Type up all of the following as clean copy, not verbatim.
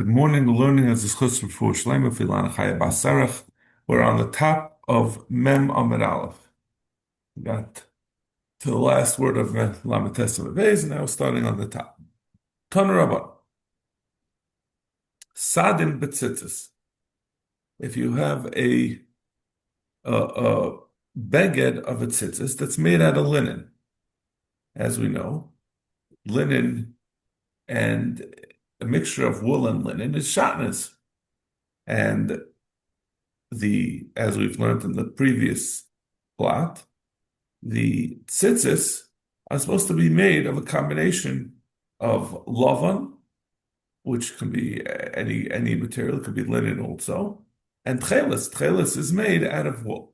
Good morning. We're learning as this chus for Shleima Filana Chaya Basarach. We're on the top of Mem Amid Aleph. We got to the last word of Lamites Vez, and now we're starting on the top. Tana Rabban. Sadin Betzitzis. If you have a beged of a tzitzis that's made out of linen, as we know, linen and a mixture of wool and linen is shatnez. And as we've learned in the previous plot, the tzitzis are supposed to be made of a combination of lavan, which can be any material, it could be linen also, and tchelis. Tchelis is made out of wool.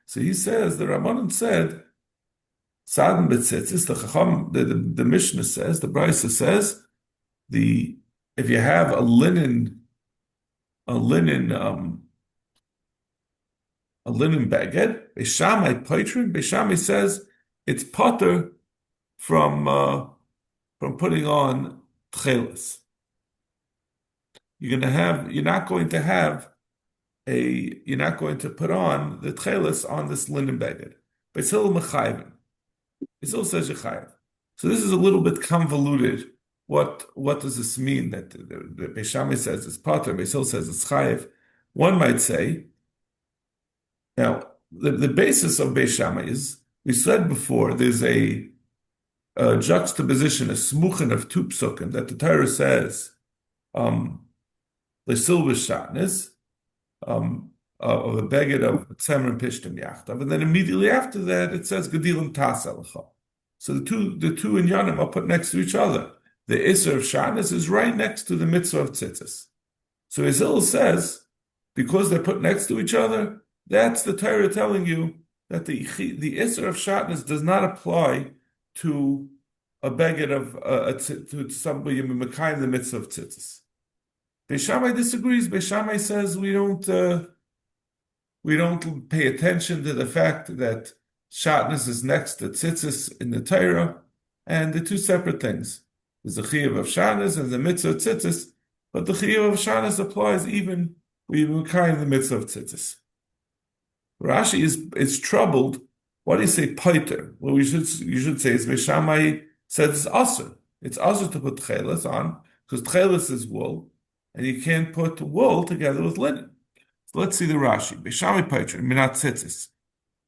So he says, the Rabbanan said, Sadan b'tzitzis, the Mishnah says, the Brisa says, if you have a linen beged, Beishamai Paitrin, Beishamai says it's potter from putting on tchelis. You're not going to put on the tchelis on this linen beged. Beisil mechayvin. Beisil says yechayev. So this is a little bit convoluted. What does this mean that the Beishamai says it's potter, Beisil says it's chayev? One might say, now the basis of Beishamai is, we said before, there's a juxtaposition, a smuchen of two psukim that the Torah says, the silver shatnez, of a beged of tzemer and pishtim yachtav, and then immediately after that it says gedilim taselecha. So the two inyanim are put next to each other. The Isser of Shabbos is right next to the mitzvah of tzitzis. So Izil says, because they're put next to each other, that's the Torah telling you that the Isser of Shabbos does not apply to a beged to somebody in Mekayim the mitzvah of tzitzis. Beishamai disagrees. Beishamai says we don't pay attention to the fact that Shabbos is next to tzitzis in the Torah, and the two separate things. There's the chiyuv of Shabbos and the mitzvah of tzitzis, but the chiyuv of Shabbos applies even when you kind the mitzvah of tzitzis. Rashi is troubled. What do you say, paiter? Well, you should say it's Beishamai said it's asur. It's asur to put tchelis on because tchelis is wool, and you can't put wool together with linen. So let's see the Rashi. Beishamai paiter minat tzitzis.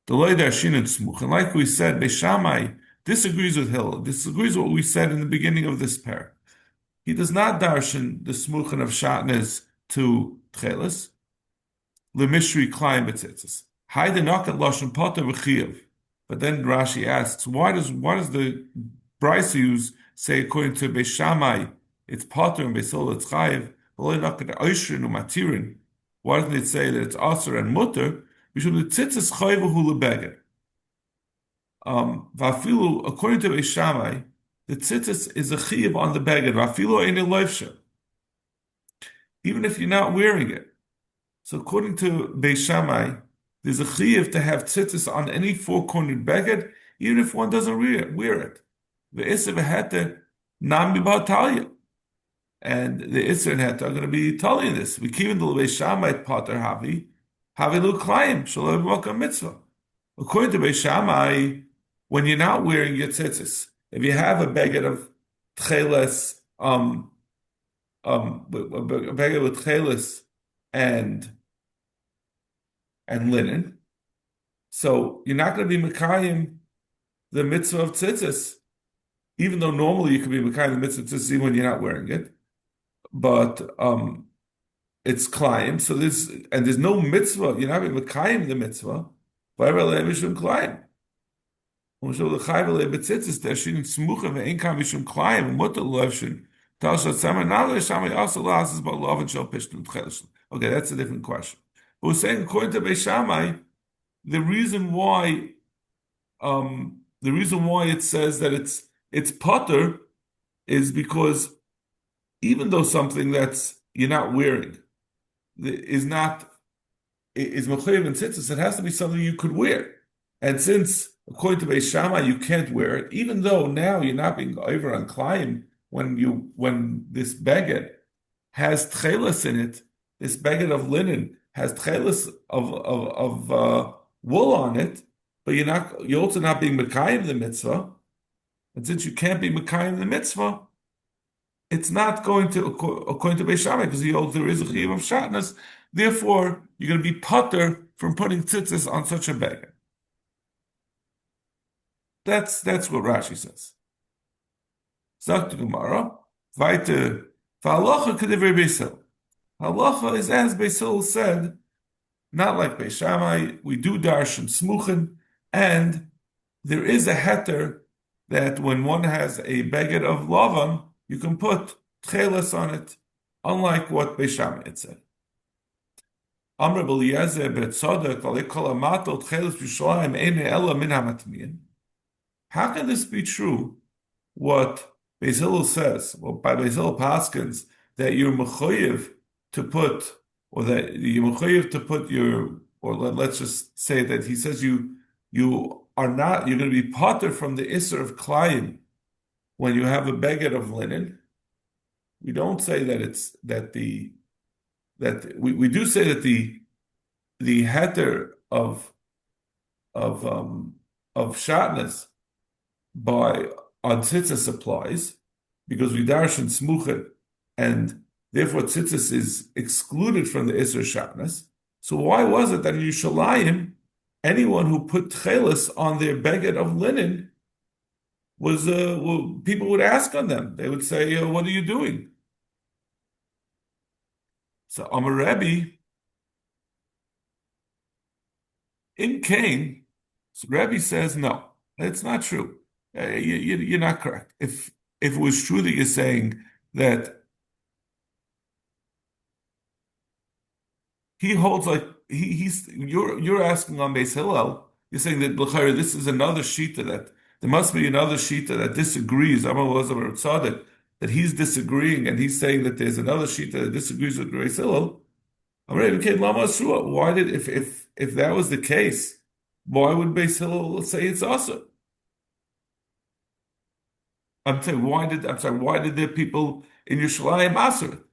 The loy darshin and smuch, and like we said, Beishamai disagrees with Hillel, disagrees with what we said in the beginning of this pair. He does not darshan the smuchen of shatnez to tchelis, lemishri klein betzitzis. Hay the knock at lashon potter v'chiyav. But then Rashi asks, why does the Brisa use say according to Beishamai it's potter and Beisol it's chayiv? V'loy knock at oishrin u'matirin. Why doesn't it say that it's aser and mutter? We should the tzitzis chayiv v'hu lebeged. Vafilu, according to Beishamai, the tzitzis is a chiyuv on the beged. Vafilu ein loifsha, even if you're not wearing it. So according to Beishamai, there's a chiyuv to have tzitzis on any four-cornered beged, even if one doesn't wear it. The isser v'heter nam b'talya, and the isser and heter are going to be talya this. We keep in the Beishamai potter havi lu klayim shalom b'makam mitzvah. According to Beishamai, when you're not wearing your tzitzis, if you have a beged of tcheles, a beged with tcheles and linen, so you're not going to be mekayim the mitzvah of tzitzis, even though normally you can be mekayim the mitzvah of tzitzis even when you're not wearing it, but it's klayim. So there's no mitzvah. You're not mekayim the mitzvah. Okay, that's a different question. But we're saying according to Beishamai, the reason why it says that it's potter is because even though something that's you're not wearing is mechayev and tzitzis, it has to be something you could wear. And since, according to Beis Shammai, you can't wear it, even though now you're not being over on Klayim when this beged has tchelis in it, this beged of linen has tchelis of wool on it, but you're also not being mekayim the mitzvah, and since you can't be mekayim the mitzvah, it's not going to according to Beis Shammai because he holds there is a chiyuv of shatnez. Therefore, you're going to be putter from putting tzitzis on such a beged. That's what Rashi says. Sagt Gemara, weiter, v'halacha k'divrei Beis Hillel. Halacha is as Beis Hillel said, not like Beis Shammai. We do darshan smuchen, and there is a heter that when one has a beged of lavan, you can put tcheles on it, unlike what Beis Shammai had said. Amr b'Eliezer b'Tzadok v'likol amato tcheles b'Yushalayim eine ela min hamatmiyin. How can this be true? What Beis Hillel says, well, by Beis Hillel paskins, that you're mechoyev to put, or that you're mechoyev to put your, or let's just say that he says you are not, you're going to be potter from the isser of klayim when you have a beged of linen. We don't say that it's that we do say that the heter of shatnez by on tzitzis applies because we darshan smuchet, and therefore tzitzis is excluded from the isser shatnez. So why was it that in Yerushalayim, anyone who put tchelis on their beged of linen was people would ask on them. They would say, "What are you doing?" So Amar Rebbe in Cain, so Rebbe says, "No, it's not true. You're not correct. If it was true that you're saying that he holds like you're asking on Beis Hillel, you're saying that l'chayr, this is another shita that there must be another shita that disagrees. That he's disagreeing and he's saying that there's another shita that disagrees with Beis Hillel. Why did if that was the case, why would Beis Hillel say it's also? Why did the people in Yerushalayim answer it?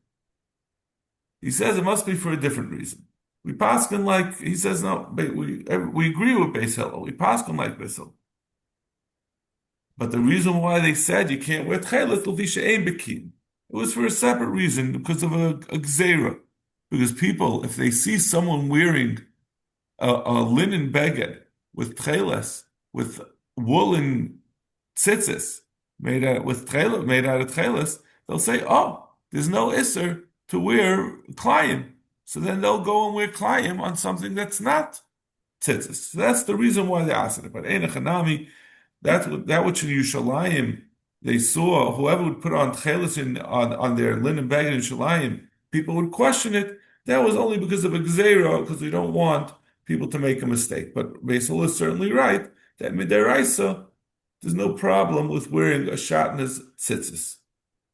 He says it must be for a different reason. We paskin like, he says, no, we agree with Beis Hillel. We paskin like Beis Hillel. But the reason why they said you can't wear tchelis l'visha ein bekin, it was for a separate reason, because of a gzeira. Because people, if they see someone wearing a linen beged with tchelis, with woolen tzitzis, made out of tchelis, they'll say, "Oh, there's no isser to wear klayim." So then they'll go and wear klayim on something that's not tzitzis. So that's the reason why they asked it. But Ein Chanami, that which in Yerushalayim they saw, whoever would put on tchelis on their linen beged in Yerushalayim, people would question it. That was only because of a gzeira, because we don't want people to make a mistake. But Beis Hillel is certainly right that midiraisa, there's no problem with wearing a shatnez tzitzis,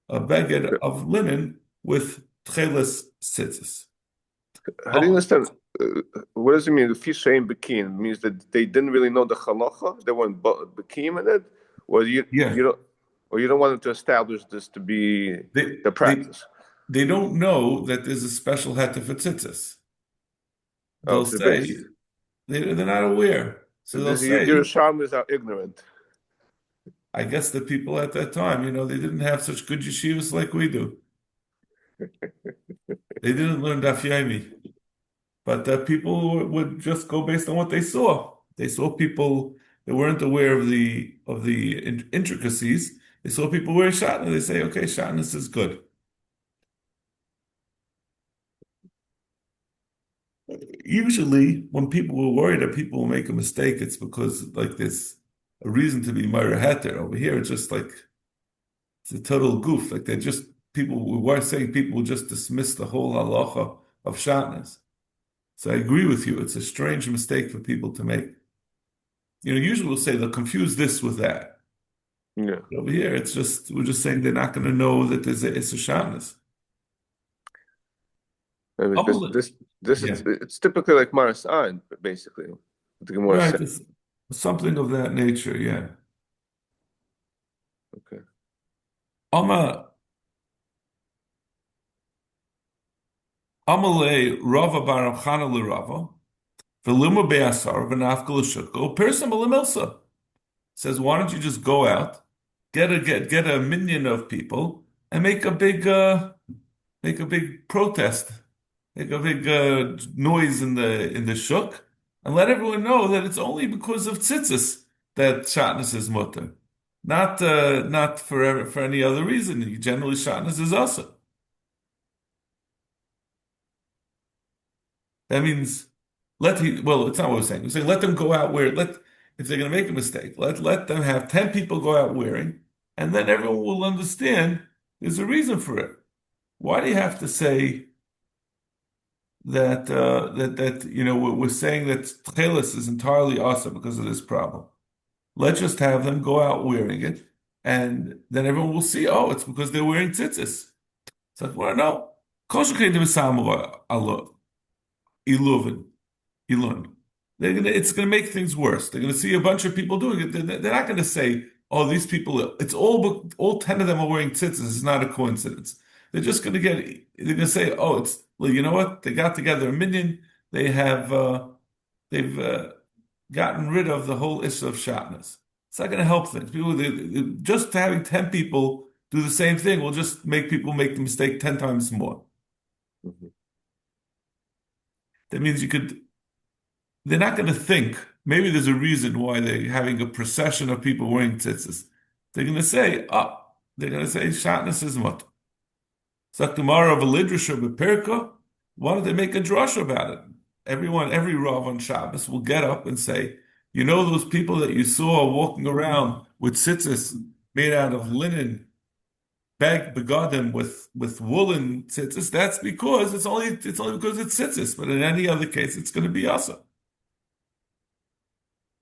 a beged of linen with tchelis tzitzis. How do you understand? What does it mean? The fish ain't bekim. It means that they didn't really know the halacha. They weren't bekim in it, or you don't want them to establish this to be the practice. They don't know that there's a special heter for tzitzis. They'll say they're not aware. So they'll say Yerushalmis are ignorant. I guess the people at that time, they didn't have such good yeshivas like we do. They didn't learn Daf Yomi. But people would just go based on what they saw. They saw people that weren't aware of the intricacies. They saw people wear shatnez. They say, okay, shatnez is good. Usually, when people were worried that people will make a mistake, it's because like there's a reason to be Myra Heter. Over here, it's just like it's a total goof. Like we were saying people will just dismiss the whole halacha of shatnez. So I agree with you. It's a strange mistake for people to make. Usually we'll say they'll confuse this with that. Yeah. But over here, we're just saying they're not going to know that there's a shatnez. I mean, it's typically like Maras Ein, basically. Right, something of that nature, yeah. Okay. Amalei Rava Bar Chana LeRava V'Luma Be'asar V'Nafka L'Shutko Pirsa Malamilsa says, why don't you just go out, get a minion of people, and make a big protest, make a big noise in the shuk, and let everyone know that it's only because of tzitzis that shatnez is mutter, not for any other reason. Generally, shatnez is also. That means well, it's not what we're saying. We're saying let them go out if they're going to make a mistake, let them have 10 people go out wearing, and then everyone will understand there's a reason for it. Why do you have to say that we're saying that tchelis is entirely awesome because of this problem? Let's just have them go out wearing it, and then everyone will see, oh, it's because they're wearing tzitzis. It's like, well, no. Iluvin. It's gonna make things worse. They're gonna see a bunch of people doing it. They're not gonna say, "Oh, these people." It's all 10 of them are wearing tzitzis. It's not a coincidence. They're gonna say, "Oh, it's well, you know what? They got together a minion. They've gotten rid of the whole issue of shatnez." It's not gonna help things. Just having 10 people do the same thing will just make people make the mistake 10 times more. Mm-hmm. That means they're not going to think, maybe there's a reason why they're having a procession of people wearing tzitzis. They're going to say, shatnez is mut. Saktumara of a lidrasha b'perka, why don't they make a drush about it? Every Rav on Shabbos will get up and say, you know those people that you saw walking around with tzitzis made out of linen, begadim with woolen tzitzis, that's because it's only because it's tzitzis, but in any other case, it's going to be asa.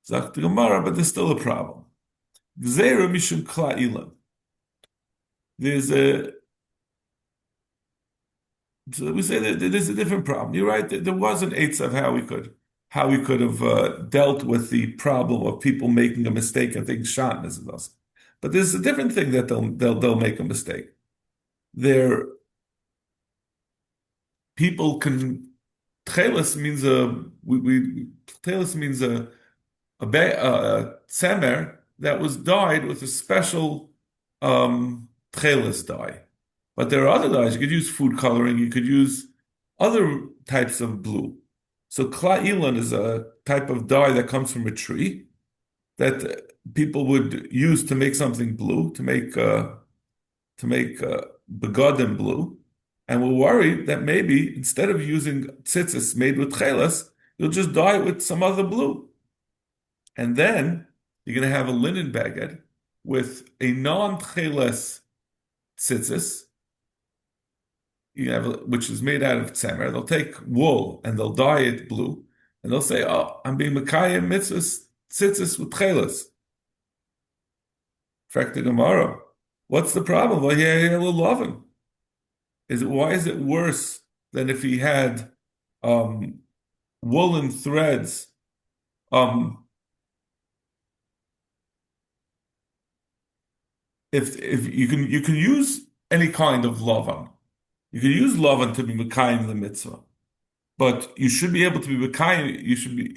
Zakt the Gemara, but there's still a problem. Gzeira mishum kla'ilan. So we say that there's a different problem. You're right. There was an eighth of how we could have dealt with the problem of people making a mistake and thinking shatnez is asa. But there's a different thing that they'll make a mistake. People can tchelis means tchelis means a tzemer that was dyed with a special tchelis dye. But there are other dyes. You could use food coloring. You could use other types of blue. So kla'ilan is a type of dye that comes from a tree that people would use to make something blue, to make begadim blue, and we're worried that maybe instead of using tzitzis made with chelas, you'll just dye it with some other blue, and then you're going to have a linen baguette with a non-chelas tzitzis, which is made out of tzemer. They'll take wool and they'll dye it blue, and they'll say, "Oh, I'm being mekayim mitzvahs tzitzis with chelas." In fact, the Gemara, what's the problem? Well, why is it worse than if he had woolen threads? If you can use any kind of lavan, you can use lavan to be mekayim the mitzvah. But you should be able to be mekayim.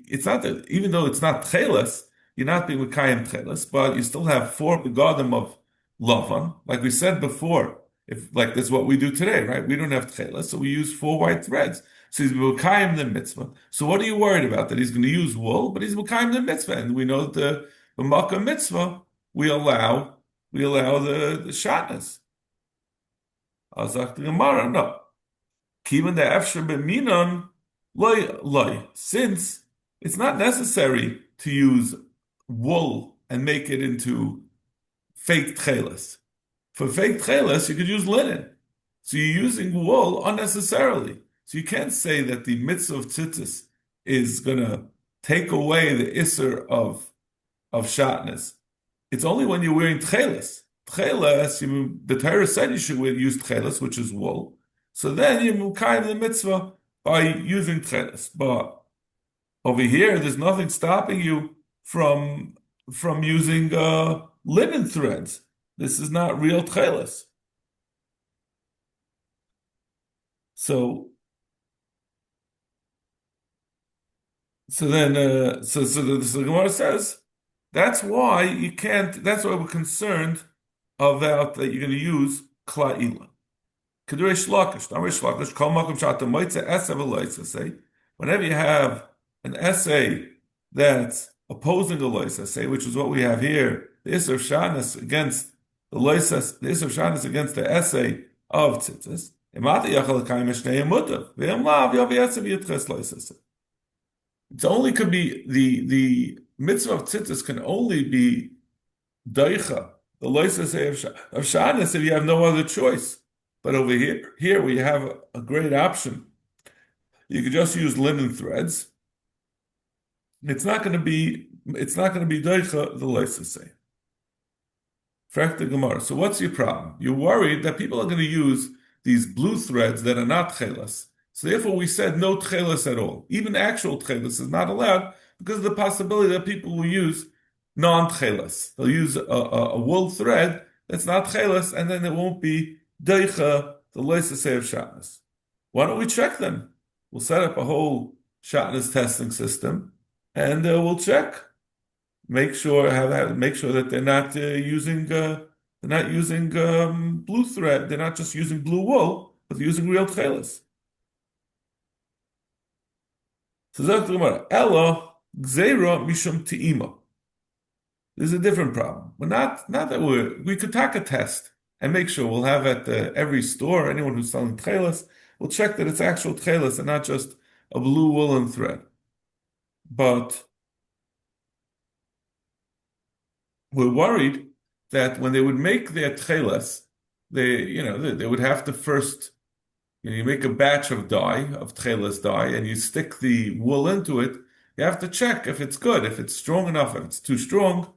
It's not that, even though it's not chelas, you're not being mekayim chelas, but you still have 4 begadim of lavan. Like we said before, this is what we do today, right? We don't have chelas, so we use 4 white threads. So he's mekayim the mitzvah. So what are you worried about? That he's going to use wool, but he's mekayim the mitzvah. And we know that the makkah mitzvah, we allow the shatnez. Azak the Gemara, no. Kivan the efshar b'minon loy. Since it's not necessary to use wool and make it into fake tchelas. For fake tchelas, you could use linen. So you're using wool unnecessarily. So you can't say that the mitzvah of tzitzis is going to take away the isser of shatnez. It's only when you're wearing tchelas. Tchelas, the Torah said you should use tchelas, which is wool. So then you mukayim the mitzvah by using tchelas. But over here, there's nothing stopping you from using linen threads. This is not real tchelas. So So then, the Gemara says that's why you can't. That's why we're concerned about that you're going to use kla'ila. Kedurish Lakish, Namish Lakish, Kol Makom Shata Moitze Esav Eloisa. Say, whenever you have an essay that's opposing a loisa, say, which is what we have here, the Isser Shanis against the loisa, the Isser Shanis against the essay of Tzitzis. Imati Yachal Kaim Eshnei Mutav. V'Yam Lav Yavi Esav Yitches Loisa. It only could be the mitzvah of Tzitzis can only be Daicha, the loisa say of Shanis, if you have no other choice. But over here we have a great option. You could just use linen threads. It's not going to be doicha the loisa say. Frak Gemara. So what's your problem? You're worried that people are going to use these blue threads that are not tchelas. So therefore we said no tchelas at all. Even actual tchelas is not allowed because of the possibility that people will use non-tchelas. They'll use a wool thread that's not tchelas, and then it won't be Deicha, the loisa say of Shatnas. Why don't we check them? We'll set up a whole Shatnas testing system, and we'll check, make sure that they're not using blue thread. They're not just using blue wool, but they're using real tchelas. So Zok Gemara, Ella Gzeira Mishum Te'ima. There's a different problem. We're not that we could take a test and make sure we'll have at every store, anyone who's selling tchelas, we'll check that it's actual tchelas and not just a blue woolen thread. But we're worried that when they would make their tchelas, they would have to first, you make a batch of dye, of tchelas dye, and you stick the wool into it. You have to check if it's good, if it's strong enough, if it's too strong.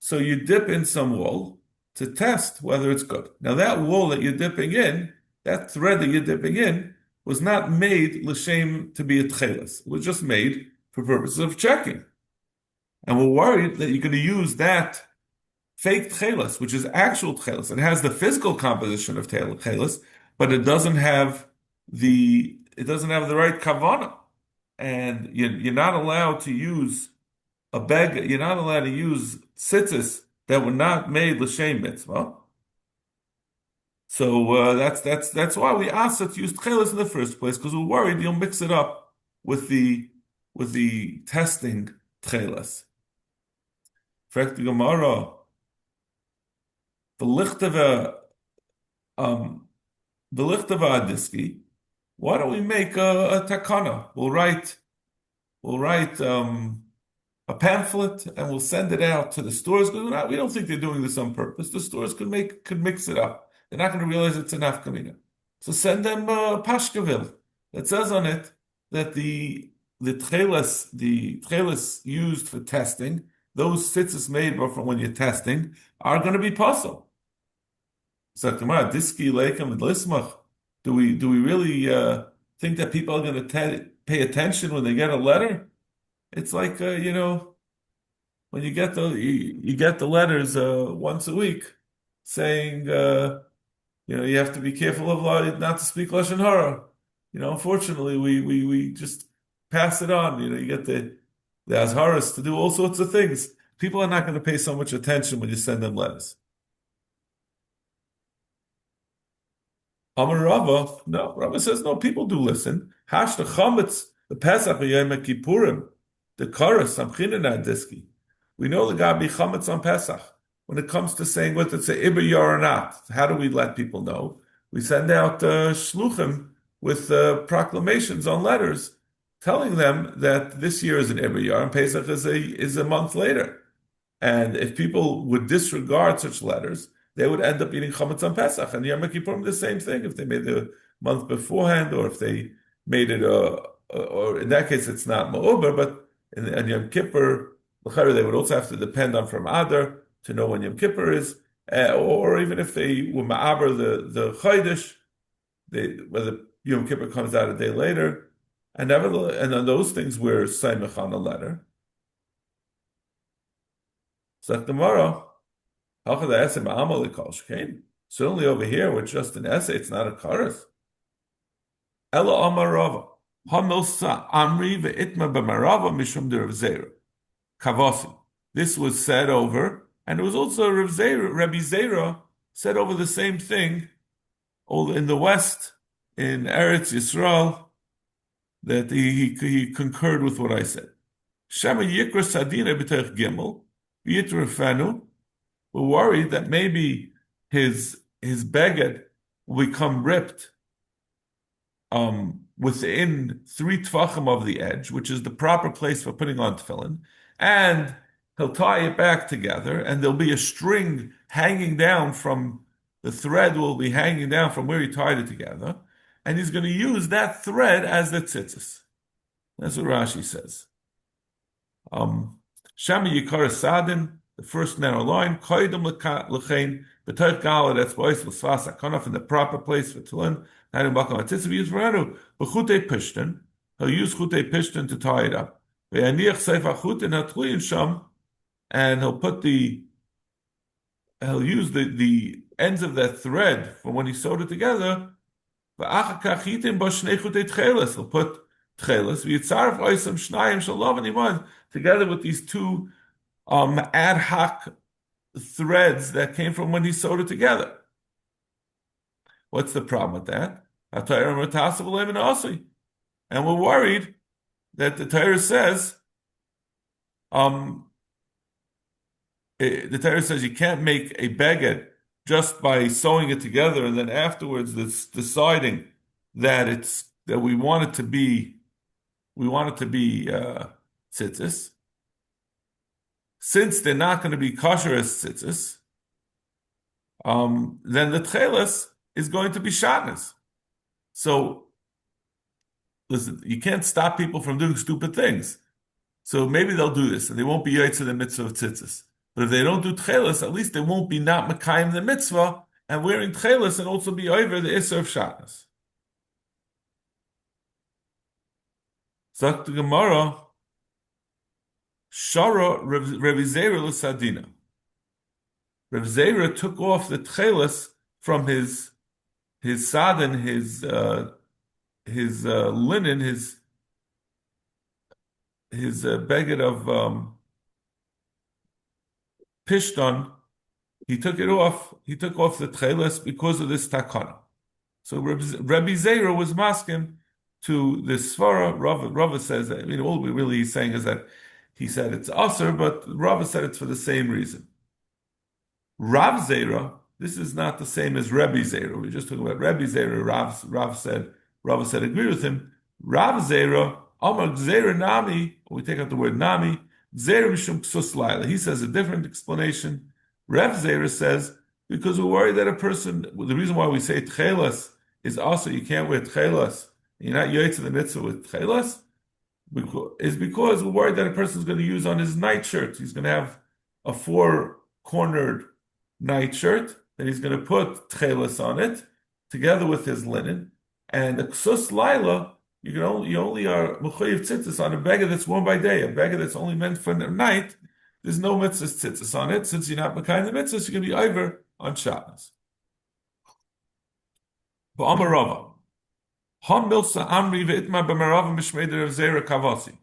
So you dip in some wool to test whether it's good. Now that wool that you're dipping in, that thread that you're dipping in, was not made l'shem to be a tchelas. It was just made for purposes of checking. And we're worried that you're going to use that fake tchelas, which is actual tchelas. It has the physical composition of tchelas, but it doesn't have the right kavana. And you're not allowed to use you're not allowed to use tzitzis that were not made l'shem mitzvah. So that's why we asked to use tchelas in the first place, because we're worried you'll mix it up with the testing tchelas. Fragt die Gemara, the lichtava adiski. Why don't we make a takana? We'll write a pamphlet and we'll send it out to the stores. Because we don't think they're doing this on purpose. The stores could mix it up. They're not going to realize it's an afkamina. So send them a pashkavil that says on it that the tchelas used for testing, those tzitzis made from when you're testing, are going to be puzzle. So diski leikem and lismach. Do we really think that people are going to pay attention when they get a letter? It's like when you get the letters once a week saying you have to be careful of not to speak lashon hara. Unfortunately, we just pass it on. You get the azharas to do all sorts of things. People are not going to pay so much attention when you send them letters. Amar Rava, no. Rava says no. People do listen. Hash the chametz, the Pesach, Yom Kippurim, the Karas, Samchinina Diski. We know the Gabi chametz on Pesach. When it comes to saying whether it's a Iber Yar or not, how do we let people know? We send out shluchim with proclamations on letters, telling them that this year is an Iber Yar and Pesach is a month later. And if people would disregard such letters, they would end up eating chametz on Pesach. And Yom Kippurim the same thing. If they made the month beforehand, or if they made it, or in that case it's not ma'uber, but in Yom Kippur, they would also have to depend on from Adar to know when Yom Kippur is, or even if they were ma'aber the Chodesh, whether Yom Kippur comes out a day later, and on those things we're saimach on a letter. So tomorrow. Certainly over here, with just an essay, it's not a karas. Ella Amar Rava. Hamilsa Amri ve'itma b'marava mishum de Rav Zera. Kavasi. This was said over, and it was also Rabbi Zera said over the same thing all in the West, in Eretz Yisrael, that he concurred with what I said. Shema Yikra Sadina b'tech Gimel, Yitrefanu. We're worried that maybe his beged will become ripped within 3 tefachim of the edge, which is the proper place for putting on tefillin, and he'll tie it back together, and there'll be a string hanging down from the thread will be hanging down from where he tied it together, and he's going to use that thread as the tzitzis. That's what Rashi says. Shami Yikar Sadin, the first narrow line, Koidum L'chein, B'toich Gala, that's Bois L'svas HaKanaf, in the proper place for Tulin, Hadim Bakam HaTitzav, use Verenu, B'chutei Pishtin, he'll use Chutei Pishtin to tie it up. V'yaniach Seif HaChutin HaTluyin Sham, and he'll use the ends of that thread from when he sewed it together, V'achakach Yitim Bo Shnei Chutei Tcheles, he'll put Tcheles, V'yitzaref Oisam Shnayim Shalav Animan, together with these two ad hoc threads that came from when he sewed it together. What's the problem with that? And we're worried that the Torah says, you can't make a beged just by sewing it together and then afterwards deciding that we want it to be tzitzis. Since they're not going to be kosher as tzitzis, then the tcheles is going to be shatnez. So, listen, you can't stop people from doing stupid things. So maybe they'll do this, and they won't be yaitz in the mitzvah of tzitzis. But if they don't do tcheles, at least they won't be not mekayim the mitzvah and wearing tcheles and also be over the isser of shatnez. Zok the Gemara, Shara Rabbi Zera l'sadina. Rabbi Zera took off the tcheles from his sadin, his linen, his beged of pishton. He took it off. He took off the tcheles because of this takana. So Rabbi Zera was masking to this svara. Rava says that, all we really is saying is that he said it's aser, but Rava said it's for the same reason. Rav Zera, this is not the same as Rebbe Zera. We're just talking about Rebbe Zera. Rava said agree with him. Rav Zera, Amar Zera Nami, we take out the word Nami, Zera Mishum Ksus Laila. He says a different explanation. Rav Zera says, because we're worried that a person, the reason why we say tchelas is also you can't wear tchelas, you're not yaitz in the mitzvah with tchelas, is because we're worried that a person is going to use on his nightshirt. He's going to have a 4-cornered nightshirt, then he's going to put tchelas on it together with his linen. And the ksus laila, you only are mechayiv tzitzis on a beggar that's worn by day, a beggar that's only meant for night. There's no mitzvah tzitzis on it. Since you're not mekayim the mitzvahs, you're going to be over on Shabbos. Ba'amar Rava, Ham milsa amri ve'itma b'marav mishmei de Rav Zera kavasi.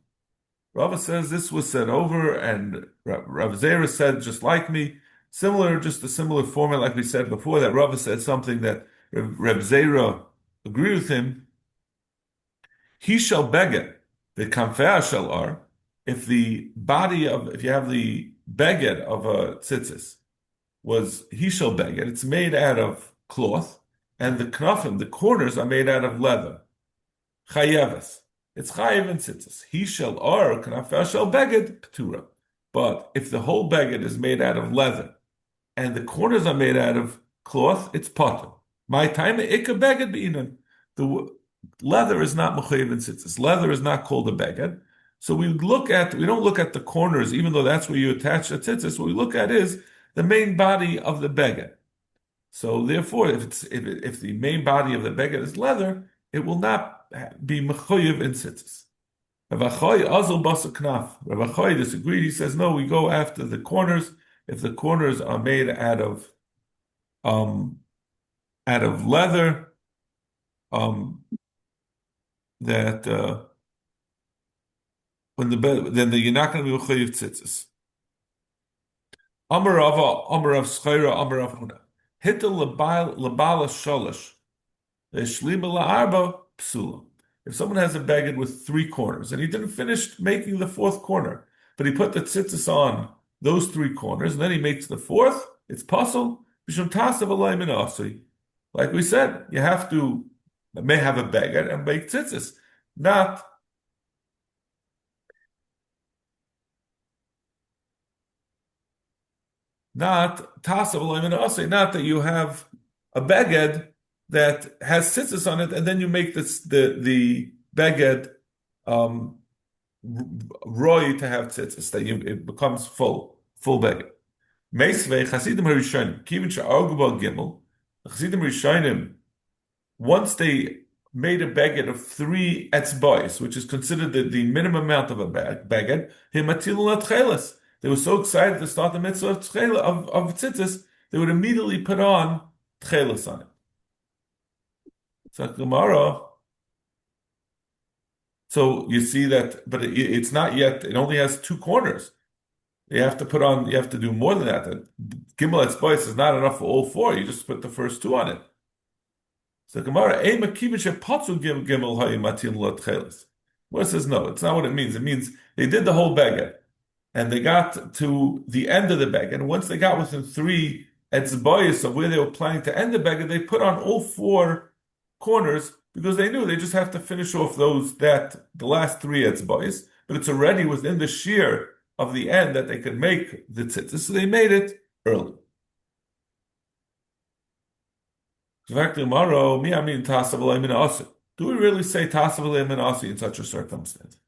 Rava says this was said over, and Rav Zera said just like me. Just a similar format like we said before, that Rava said something that Rav Zera agreed with him. He shall beged, the kamfea shall are, if you have the beged of a tzitzis, he shall beged, it's made out of cloth, and the knafim, the corners, are made out of leather. Chayeves. It's chayev and tzitzis. He shall are, kamfea shall beged, p'tura. But if the whole beged is made out of leather, and the corners are made out of cloth, it's potter. My time ikka beged beinan. The leather is not mechayiv and tzitzis. Leather is not called a beged. So we don't look at the corners, even though that's where you attach a tzitzis. What we look at is the main body of the beged. So therefore, if the main body of the beged is leather, it will not be mechayiv and tzitzis. Rav Achoy disagreed. He says no. We go after the corners. If the corners are made out of leather, that then you're not going to be mechuyev tzitzis. Amar Rava, Amar Rav Schreira, Amar Rav Huna. Hitta lebala sholosh, shlima la'arba psula. If someone has a baguette with three corners and he didn't finish making the fourth corner, but he put the tzitzis on those three corners and then he makes the fourth, it's puzzle. Like we said, you have to may have a baguette and make tzitzis, not not that you have a beged that has tzitzis on it, and then you make the beged roy to have tzitzis, that it becomes full beged. Meisvei Chasidim Harishonim, Kivin Sha'argubal Gimel, the Chasidim Harishonim, once they made a beged of three etzbois, which is considered the minimum amount of a beged, himatilu latcheles. They were so excited to start the mitzvah of tzitzis, they would immediately put on tchelis on it. So Gemara. So you see that, but it's not yet. It only has two corners. You have to do more than that. Gimel etzbois is not enough for all four. You just put the first two on it. So Gemara, What says no? It's not what it means. It means they did the whole beged, and they got to the end of the beged. And once they got within three etzbois of where they were planning to end the beged, they put on all four corners because they knew they just have to finish off the last three etzbois. But it's already within the shear of the end that they could make the tzitzis, so they made it early. Do we really say tasav alei min asi in such a circumstance?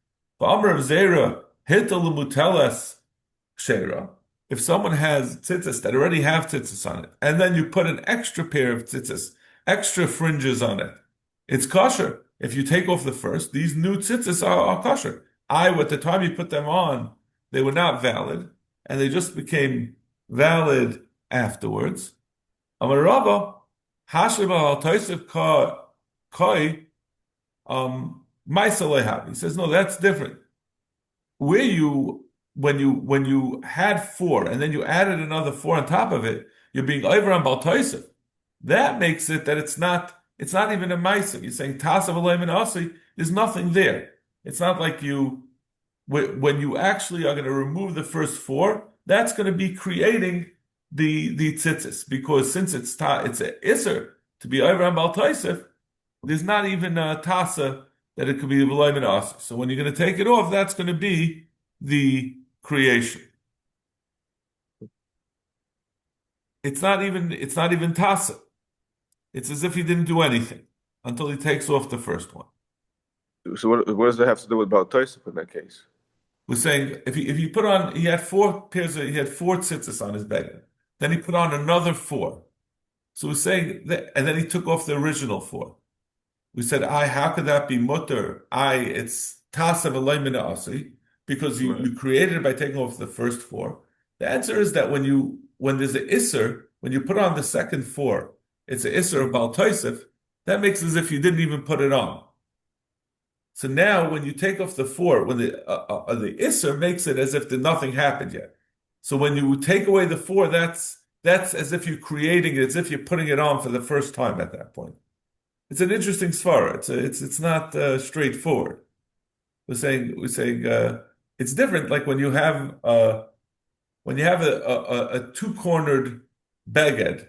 If someone has tzitzis that already have tzitzis on it, and then you put an extra pair of tzitzis, extra fringes on it, it's kosher. If you take off the first, these new tzitzis are kosher. At the time you put them on, they were not valid, and they just became valid afterwards. Amar Rava, Hashliba al Toisif Koi, he says, no, that's different. When you had four and then you added another four on top of it, you're being over on Bal Toisif. That makes it that it's not even a Maisa. You're saying Tasav Aleim and Asi, there's nothing there. It's not like when you actually are going to remove the first four, that's going to be creating the tzitzis, because since it's an iser to be over on Bal Toisif, there's not even a tasa that it could be v'loim and aser. So when you're going to take it off, that's going to be the creation. It's not even tasa. It's as if he didn't do anything until he takes off the first one. So what does that have to do with Bal Toisif in that case? We're saying if you put on, he had four tzitzis on his bed. Then he put on another four. So we're saying that, and then he took off the original four. We said, how could that be mutter? It's tasav alei min asi, because you created it by taking off the first four. The answer is that when there's an isser, when you put on the second four, it's an isser of Bal Toisif, that makes it as if you didn't even put it on. So now when you take off the four, when the isser makes it as if nothing happened yet. So when you take away the four, that's as if you're creating it, as if you're putting it on for the first time at that point. It's an interesting svara. It's not straightforward. We're saying it's different. Like when you have a two-cornered beged,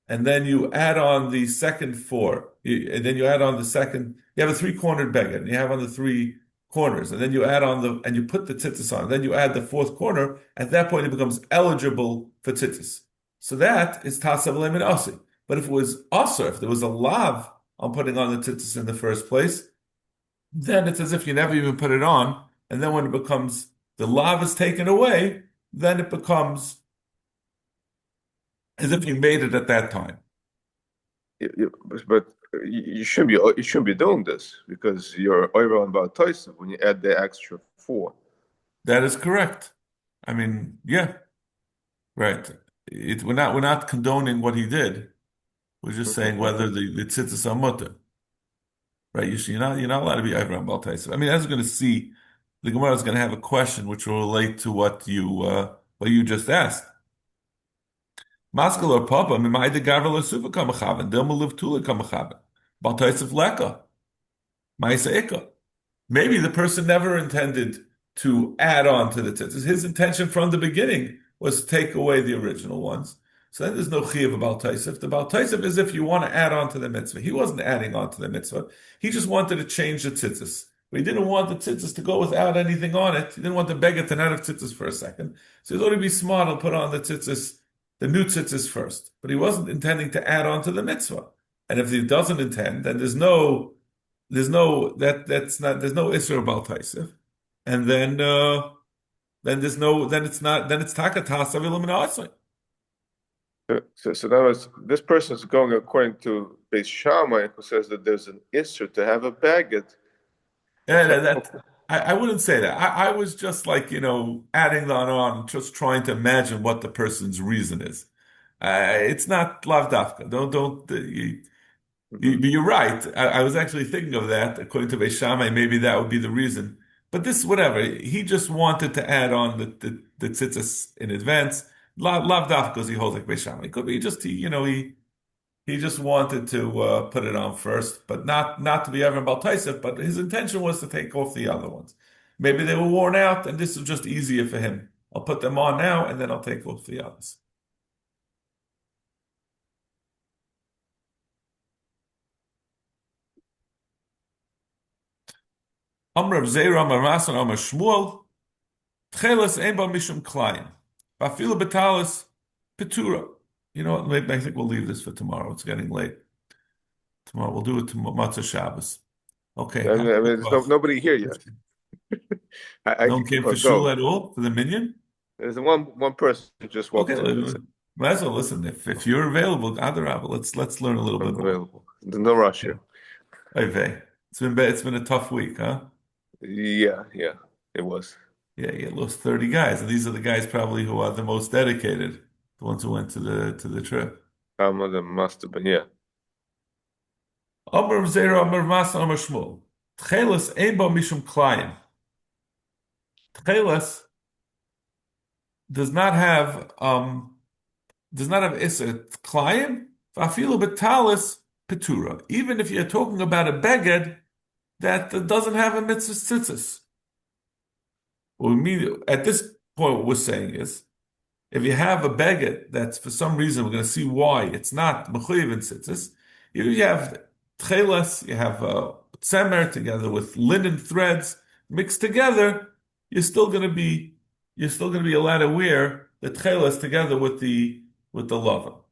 and then you add on the second four, and then you add on the second. You have a three-cornered beged, and you have on the three corners, and then you add on and you put the tzitzis on. Then you add the fourth corner. At that point, it becomes eligible for tzitzis. So that is tasav alei min asi. But if it was aser, if there was a lav on putting on the tzitzis in the first place, then it's as if you never even put it on. And then when it becomes the lav is taken away, then it becomes as if you made it at that time. But you shouldn't be doing this because you're over on Bal Toisif when you add the extra four. That is correct. I mean, yeah, right. We're not condoning what he did. We're just saying whether the tzitzis are mutter. right? You're not allowed to be over on Baal Taisif. I mean, as we're going to see, the Gemara is going to have a question which will relate to what you just asked. Maskal or Papa, Mimai de Gavrila Sufa Kamachavan, Dilma Liv Tula Kamachavan, Baal Taisif Leka, Maisa Ika. Maybe the person never intended to add on to the tzitzis. His intention from the beginning was to take away the original ones. So then there's no chiyuv of Baal Taisif. The Baal Taisif is if you want to add on to the mitzvah. He wasn't adding on to the mitzvah. He just wanted to change the tzitzis. But he didn't want the tzitzis to go without anything on it. He didn't want the beggar to not have tzitzis for a second. So he thought he'd be smart and put on the tzitzis, the new tzitzis first. But he wasn't intending to add on to the mitzvah. And if he doesn't intend, then there's no Isra Bal Taisif, and then it's Takatas Avilim. So that was this person is going according to Beis Shammai, who says that there's an Isra to have a baguette. Yeah, I wouldn't say that. I was just like adding that on, just trying to imagine what the person's reason is. It's not lav dafka. You're right. I was actually thinking of that. According to Beis Shammai, maybe that would be the reason. But this, whatever, he just wanted to add on the tzitzis in advance. Lav daf because he holds like Beis Shammai. It could be just he just wanted to put it on first, but not to be ever Baal Taisif. But his intention was to take off the other ones. Maybe they were worn out, and this is just easier for him. I'll put them on now, and then I'll take off the others. Amr of Zera, Amr Masan, Amr Shmuel, Tchelas Einba Mishum Klein, Bafilu Betalis Petura. You know what? Maybe I think we'll leave this for tomorrow. It's getting late. Tomorrow we'll do it tomorrow, Matzah Shabbos. Okay. I mean, there's nobody here yet. No one came for shul at all for the minyan. There's one person who just walked in. Might as well listen. If you're available, Adarabah, let's learn a little bit more. There's no rush here. Okay. It's been a tough week, huh? Yeah, it was. Yeah, you lost 30 guys, and these are the guys probably who are the most dedicated, the ones who went to the trip. Some of them must have been, yeah. Amr Zera, Amr Masan, Amr Shmuel. Tchelas Einba Mishum Klein. Tchelas does not have Issa Klein, Vafilu Betalis Petura. Even if you're talking about a beged that doesn't have a mitzvah tzitzis. What we mean at this point, what we're saying is, if you have a beged that's for some reason, we're going to see why it's not mechuyev in tzitzis. You have tchelas, you have tzemer together with linen threads mixed together. You're still going to be allowed to wear the tchelas together with the lavan.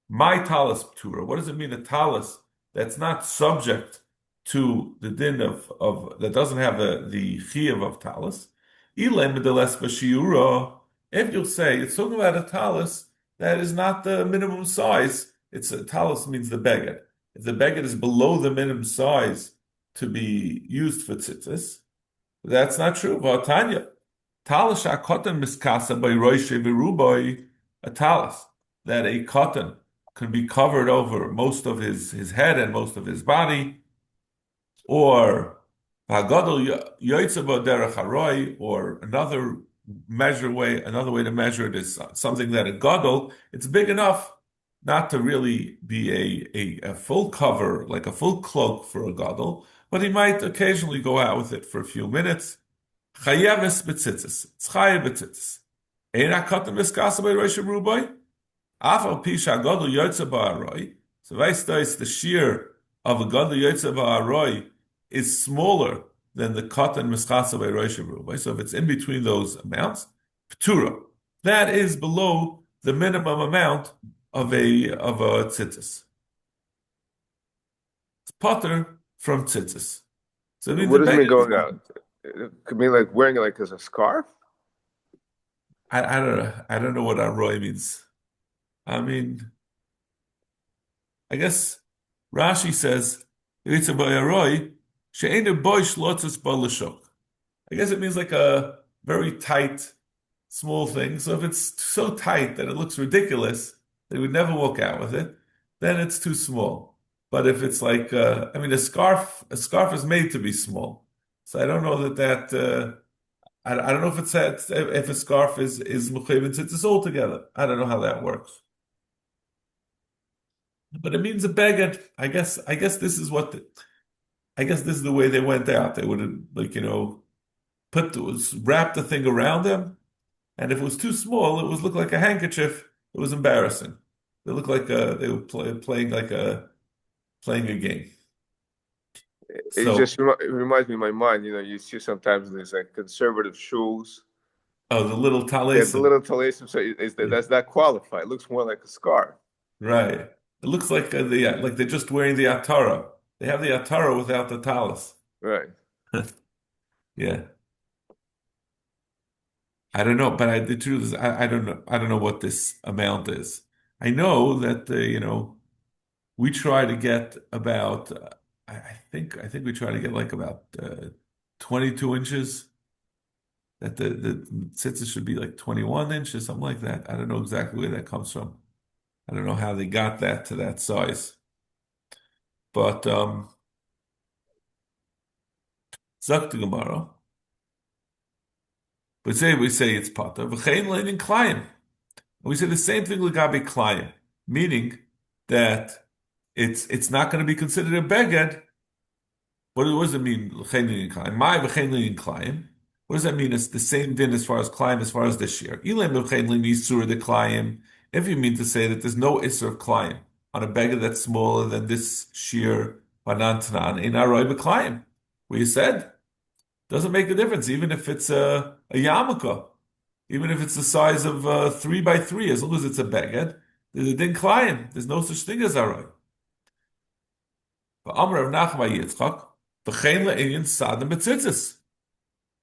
My talis ptura. What does it mean? A talis that's not subject to the din of that doesn't have the chiyuv of talis. If you'll say it's talking about a talis that is not the minimum size, it's a talis means the beged. If the beged is below the minimum size to be used for tzitzis, that's not true. V'atanya talis hakotan miskasa by roishe v'rubai, a talis that a cotton can be covered over most of his head and most of his body, or or another way to measure it is something that a gadol, it's big enough not to really be a full cover, like a full cloak for a gadol, but he might occasionally go out with it for a few minutes. Chayeves b'tzitzis, it's chayev b'tzitzis. Ein hakatan miskasa by rosh rubai. Afal pisha gadol yotze ba'aroi. So weißt the shear of a gadol yotze ba'aroi is smaller than the cotton miskasa by rosh rubai. So if it's in between those amounts, ptura, that is below the minimum amount of a tzitzis. It's potter from tzitzis. So what does it mean going out? It could mean like wearing it like as a scarf? I don't know. I don't know what aroi means. I mean, I guess Rashi says it's a aroi she'enu boish lotzes balashok. I guess it means like a very tight, small thing. So if it's so tight that it looks ridiculous, they would never walk out with it, then it's too small. But if it's like, I mean, a scarf is made to be small. So I don't know I don't know if a scarf is mechuyev and tzitzis altogether. I don't know how that works. But it means a beged. I guess this is I guess this is the way they went out. They would have, like, wrap the thing around them, and if it was too small, it was look like a handkerchief. It was embarrassing. They looked like they were playing a game. It So, just reminds me of my mind. You see sometimes there's like conservative shoes. oh, the little Yeah, the talisim. little talasim. So Yeah. does that qualify? It looks more like a scarf. Right. It looks like like they're just wearing the atara. They have the atara without the talis. Right. Yeah. I don't know, but the truth is, I don't know. I don't know what this amount is. I know that we try to get about. I think we try to get like about 22 inches. That the tzitzis should be like 21 inches, something like that. I don't know exactly where that comes from. I don't know how they got that to that size. But Zak the Gemara. But say we say it's potter. V'chein leinin klayim. We say the same thing legabe klayim, meaning that it's not going to be considered a beged. What does it mean? L'chein leinin klayim. My v'chein leinin klayim. What does that mean? It's the same din as far as klayim, as far as this year. Ilam v'chein leinin isur the klayim. If you mean to say that there's no isur of klayim on a beged that's smaller than this shear banantanan in aroy b'klayim, where you said doesn't make a difference, even if it's a yarmulke. Even if it's the size of 3 by 3, as long as it's a beged, there's a din klayim. There's no such thing as aroy. But Amr of Nachma Yitzchak, v'chein le'inyan sadam betzitzis.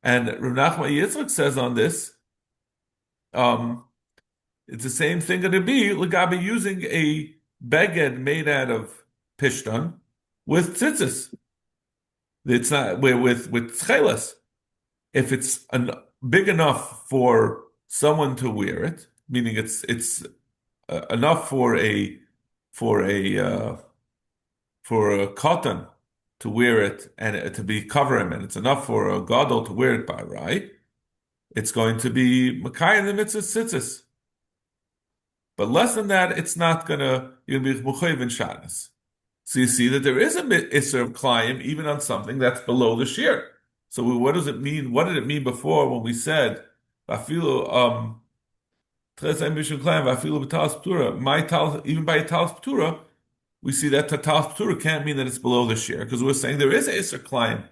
And Rav Nachman Yitzchak says on this, it's the same thing going to be legabe using a beged made out of pishtan with tzitzis. It's not with tchelas. If it's big enough for someone to wear it, meaning it's enough for a cotton to wear it and to be cover him, and it's enough for a gadol to wear it by right, it's going to be Makai in the mitzvah tzitzis. But less than that, it's not you're going to be Mechayiv in Shabbos. So you see that there is a Isser of Klayim even on something that's below the shear. So what does it mean? What did it mean before when we said, Vafilu, even by a talis ptura, we see that talis ptura can't mean that it's below the shear, because we're saying there is a Isser Klayim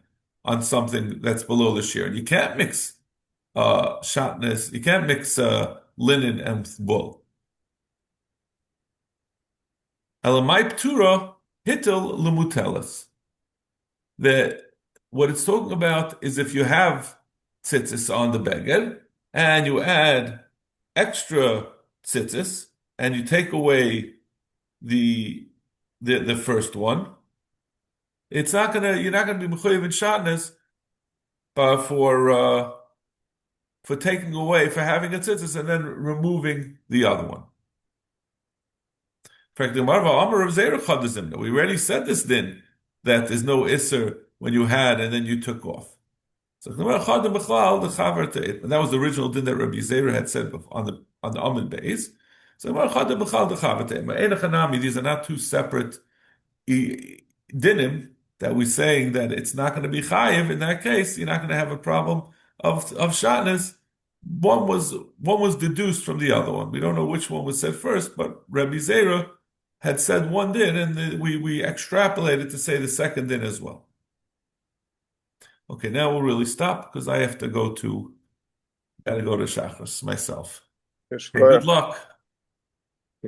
on something that's below the shear. And you can't mix shatnez, you can't mix linen and wool. Elamai ptura hitel lemutelas. What it's talking about is if you have tzitzis on the beged and you add extra tzitzis and you take away the first one, you're not gonna be mechuyev in shatnez for taking away, for having a tzitzis and then removing the other one. In fact, we already said this din, that there's no isser when you had and then you took off. So and that was the original din that Rabbi Zera had said on the Amid base. So these are not two separate dinim that we're saying that it's not going to be chayiv. In that case, you're not going to have a problem of shatnez. One was deduced from the other one. We don't know which one was said first, but Rabbi Zera had said one din, and we extrapolated to say the second din as well. Okay, now we'll really stop because I have to go to Shachris myself. Okay, good luck.